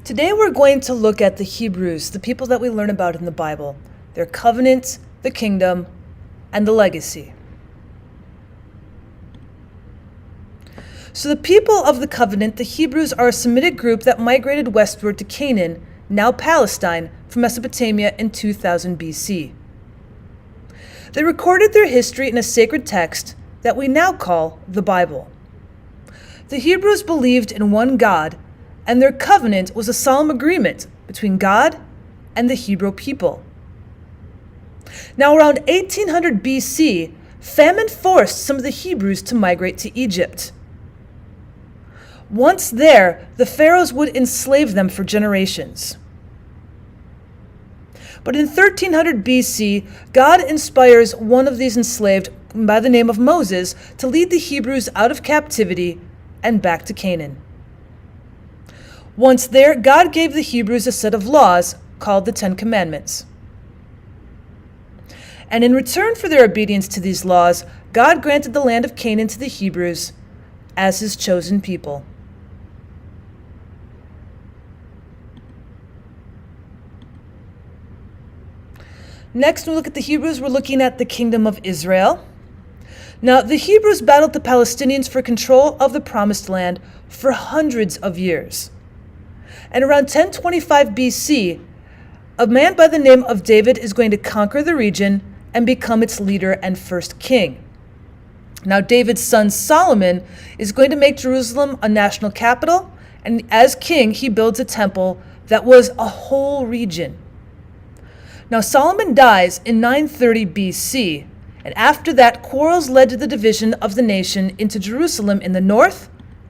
Today we're going to look at the Hebrews, the people that we learn about in the Bible, their covenant, the kingdom, and the legacy. So the people of the covenant, the Hebrews, are a Semitic group that migrated westward to Canaan, now Palestine, from Mesopotamia in 2000 BC. They recorded their history in a sacred text that we now call the Bible. The Hebrews believed in one God, and their covenant was a solemn agreement between God and the Hebrew people. Now, around 1800 BC, famine forced some of the Hebrews to migrate to Egypt. Once there, the pharaohs would enslave them for generations. But in 1300 BC, God inspires one of these enslaved by the name of Moses to lead the Hebrews out of captivity and back to Canaan. Once there, God gave the Hebrews a set of laws called the Ten Commandments. And in return for their obedience to these laws, God granted the land of Canaan to the Hebrews as his chosen people. Next, when we look at the Hebrews, we're looking at the kingdom of Israel. Now, the Hebrews battled the Palestinians for control of the promised land for hundreds of years. And around 1025 BC, a man by the name of David is going to conquer the region and become its leader and first king. Now, David's son Solomon is going to make Jerusalem a national capital, and as king, he builds a temple that was a whole region. Now, Solomon dies in 930 BC, and after that, quarrels led to the division of the nation into Jerusalem in the north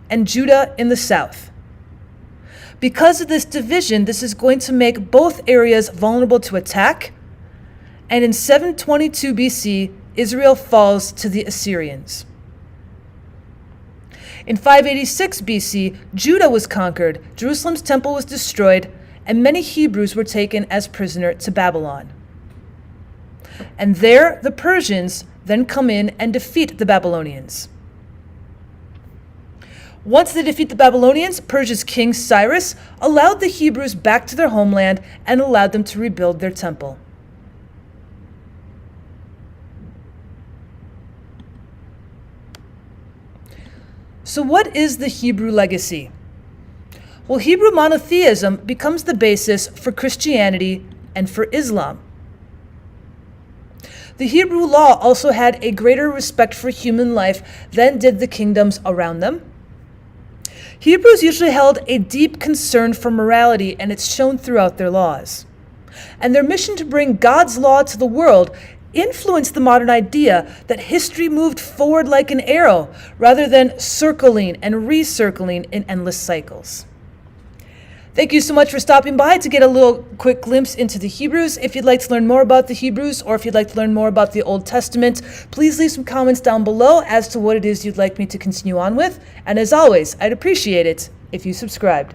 and Judah in the south. Because of this division, this is going to make both areas vulnerable to attack, and in 722 BC, Israel falls to the Assyrians. In 586 BC, Judah was conquered, Jerusalem's temple was destroyed, and many Hebrews were taken as prisoner to Babylon. And there, the Persians then come in and defeat the Babylonians. Once they defeat the Babylonians, Persia's king Cyrus allowed the Hebrews back to their homeland and allowed them to rebuild their temple. So what is the Hebrew legacy? Well, Hebrew monotheism becomes the basis for Christianity and for Islam. The Hebrew law also had a greater respect for human life than did the kingdoms around them. Hebrews usually held a deep concern for morality, and it's shown throughout their laws. And their mission to bring God's law to the world influenced the modern idea that history moved forward like an arrow, rather than circling and recircling in endless cycles. Thank you so much for stopping by to get a little quick glimpse into the Hebrews. If you'd like to learn more about the Hebrews, or if you'd like to learn more about the Old Testament, please leave some comments down below as to what it is you'd like me to continue on with. And as always, I'd appreciate it if you subscribed.